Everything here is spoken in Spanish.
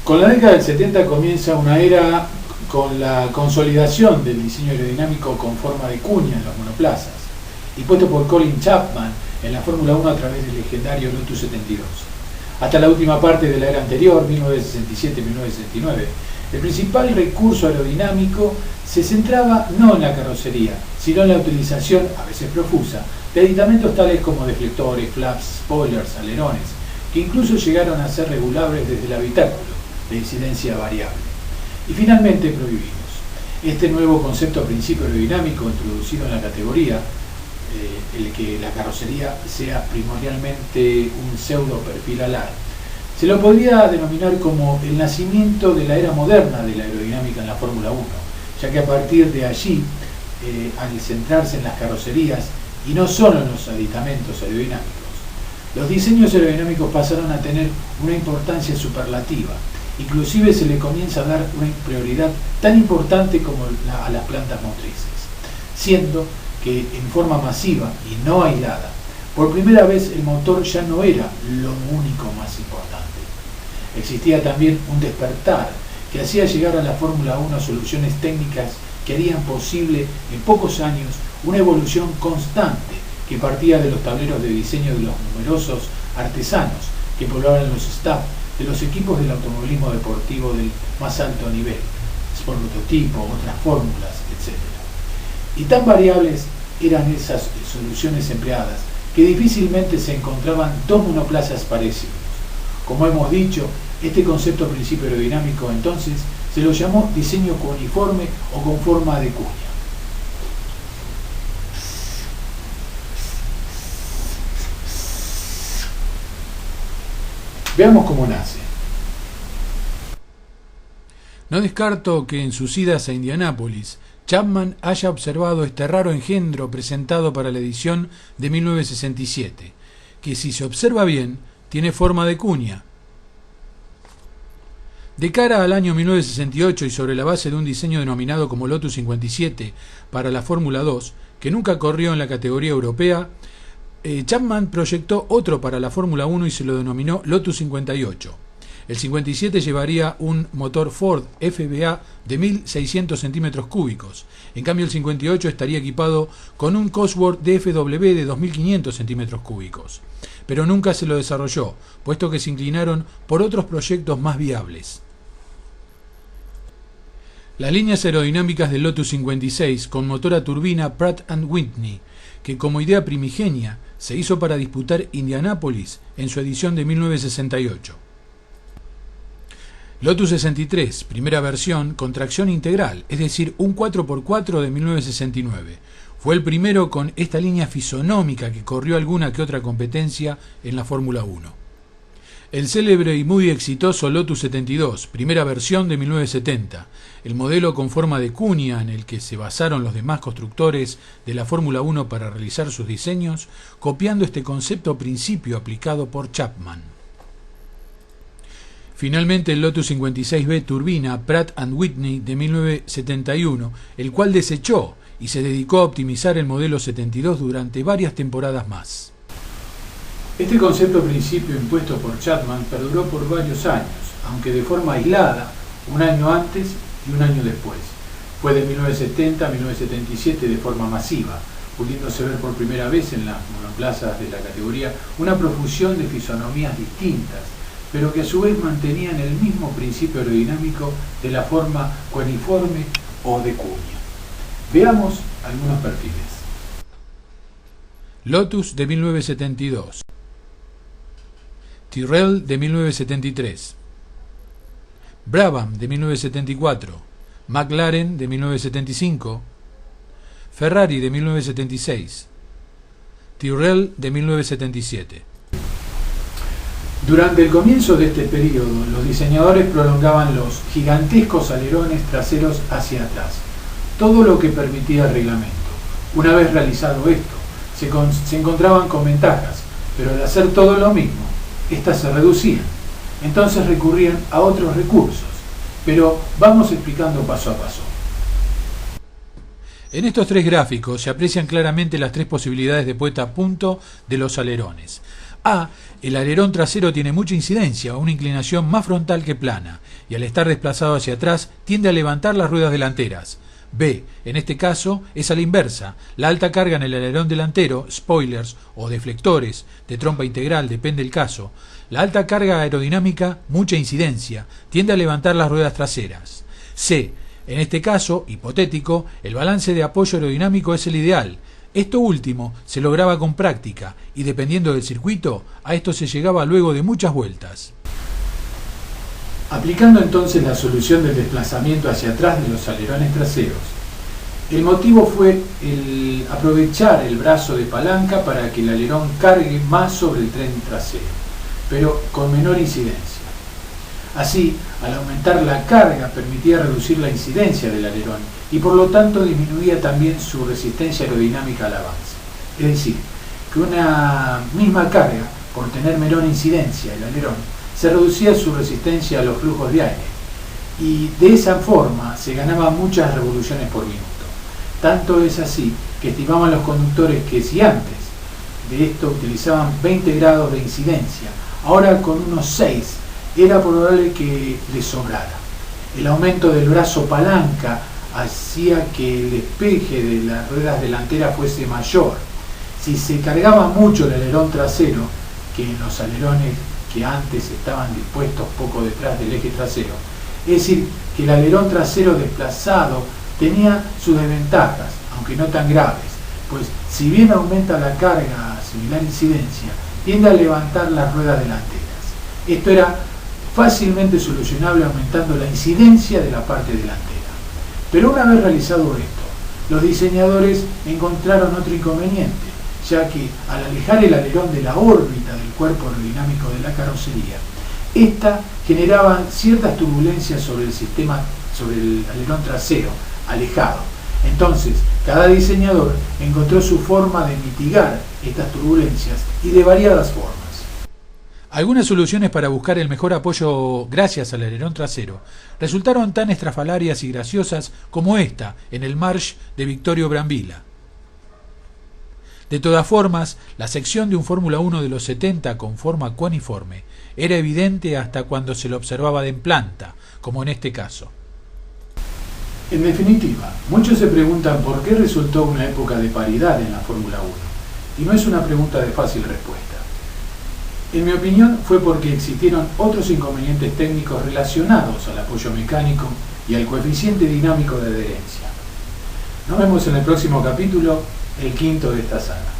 Con la década del 70 comienza una era con la consolidación del diseño aerodinámico con forma de cuña en los monoplazas, impuesto por Colin Chapman en la Fórmula 1 a través del legendario Lotus 72. Hasta la última parte de la era anterior, 1967-1969, el principal recurso aerodinámico se centraba no en la carrocería, sino en la utilización, a veces profusa, de aditamentos tales como deflectores, flaps, spoilers, alerones, que incluso llegaron a ser regulables desde el habitáculo, de incidencia variable. Y finalmente prohibimos. Este nuevo concepto principio aerodinámico introducido en la categoría, el que la carrocería sea primordialmente un pseudo perfil alar, se lo podría denominar como el nacimiento de la era moderna de la aerodinámica en la Fórmula 1, ya que a partir de allí, al centrarse en las carrocerías y no solo en los aditamentos aerodinámicos, los diseños aerodinámicos pasaron a tener una importancia superlativa. Inclusive se le comienza a dar una prioridad tan importante como a las plantas motrices, siendo que en forma masiva y no aislada, por primera vez el motor ya no era lo único más importante. Existía también un despertar que hacía llegar a la Fórmula 1 soluciones técnicas que harían posible en pocos años una evolución constante que partía de los tableros de diseño de los numerosos artesanos que poblaban los staff de los equipos del automovilismo deportivo del más alto nivel, Sport Prototipo, otras fórmulas, etc. Y tan variables eran esas soluciones empleadas que difícilmente se encontraban dos monoplazas parecidos. Como hemos dicho, este concepto principio aerodinámico entonces se lo llamó diseño cuneiforme o con forma de cuña. Veamos cómo nace. No descarto que en sus idas a Indianápolis, Chapman haya observado este raro engendro presentado para la edición de 1967, que si se observa bien, tiene forma de cuña. De cara al año 1968 y sobre la base de un diseño denominado como Lotus 57 para la Fórmula 2, que nunca corrió en la categoría europea, Chapman proyectó otro para la Fórmula 1 y se lo denominó Lotus 58. El 57 llevaría un motor Ford FBA de 1.600 centímetros cúbicos. En cambio el 58 estaría equipado con un Cosworth DFW de 2.500 centímetros cúbicos. Pero nunca se lo desarrolló, puesto que se inclinaron por otros proyectos más viables. Las líneas aerodinámicas del Lotus 56 con motor a turbina Pratt & Whitney, que como idea primigenia se hizo para disputar Indianápolis en su edición de 1968. Lotus 63, primera versión con tracción integral, es decir, un 4x4 de 1969. Fue el primero con esta línea fisonómica que corrió alguna que otra competencia en la Fórmula 1. El célebre y muy exitoso Lotus 72, primera versión de 1970, el modelo con forma de cuña en el que se basaron los demás constructores de la Fórmula 1 para realizar sus diseños, copiando este concepto principio aplicado por Chapman. Finalmente el Lotus 56B turbina Pratt & Whitney de 1971, el cual desechó y se dedicó a optimizar el modelo 72 durante varias temporadas más. Este concepto principio impuesto por Chapman perduró por varios años, aunque de forma aislada, un año antes y un año después. Fue de 1970 a 1977 de forma masiva, pudiéndose ver por primera vez en las monoplazas de la categoría una profusión de fisonomías distintas, pero que a su vez mantenían el mismo principio aerodinámico de la forma cuneiforme o de cuña. Veamos algunos perfiles. Lotus de 1972, Tyrrell de 1973, Brabham de 1974, McLaren de 1975, Ferrari de 1976, Tyrrell de 1977. Durante el comienzo de este periodo, los diseñadores prolongaban los gigantescos alerones traseros hacia atrás, todo lo que permitía el reglamento. Una vez realizado esto, se encontraban con ventajas, pero al hacer todo lo mismo, estas se reducían. Entonces recurrían a otros recursos, pero vamos explicando paso a paso. En estos tres gráficos se aprecian claramente las tres posibilidades de puesta a punto de los alerones. A. El alerón trasero tiene mucha incidencia o una inclinación más frontal que plana, y al estar desplazado hacia atrás tiende a levantar las ruedas delanteras. B. En este caso es a la inversa. La alta carga en el alerón delantero, spoilers o deflectores de trompa integral, depende del caso. La alta carga aerodinámica, mucha incidencia, tiende a levantar las ruedas traseras. C. En este caso, hipotético, el balance de apoyo aerodinámico es el ideal. Esto último se lograba con práctica y dependiendo del circuito, a esto se llegaba luego de muchas vueltas. Aplicando entonces la solución del desplazamiento hacia atrás de los alerones traseros, el motivo fue el aprovechar el brazo de palanca para que el alerón cargue más sobre el tren trasero, pero con menor incidencia. Así, al aumentar la carga permitía reducir la incidencia del alerón y por lo tanto disminuía también su resistencia aerodinámica al avance. Es decir, que una misma carga, por tener menor incidencia el alerón, se reducía su resistencia a los flujos de aire y de esa forma se ganaban muchas revoluciones por minuto. Tanto es así que estimaban los conductores que si antes de esto utilizaban 20 grados de incidencia, ahora con unos 6 era probable que les sobrara. El aumento del brazo palanca hacía que el despeje de las ruedas delanteras fuese mayor. Si se cargaba mucho el alerón trasero, que en los alerones que antes estaban dispuestos poco detrás del eje trasero, es decir, que el alerón trasero desplazado tenía sus desventajas, aunque no tan graves, pues si bien aumenta la carga a similar incidencia, tiende a levantar las ruedas delanteras. Esto era fácilmente solucionable aumentando la incidencia de la parte delantera. Pero una vez realizado esto, los diseñadores encontraron otro inconveniente, ya que al alejar el alerón de la órbita del cuerpo aerodinámico de la carrocería, esta generaba ciertas turbulencias sobre el alerón trasero alejado. Entonces, cada diseñador encontró su forma de mitigar estas turbulencias y de variadas formas. Algunas soluciones para buscar el mejor apoyo gracias al alerón trasero resultaron tan estrafalarias y graciosas como esta en el March de Vittorio Brambilla. De todas formas, la sección de un Fórmula 1 de los 70 con forma cuneiforme era evidente hasta cuando se lo observaba de en planta, como en este caso. En definitiva, muchos se preguntan por qué resultó una época de paridad en la Fórmula 1, y no es una pregunta de fácil respuesta. En mi opinión fue porque existieron otros inconvenientes técnicos relacionados al apoyo mecánico y al coeficiente dinámico de adherencia. Nos vemos en el próximo capítulo, el quinto de esta saga.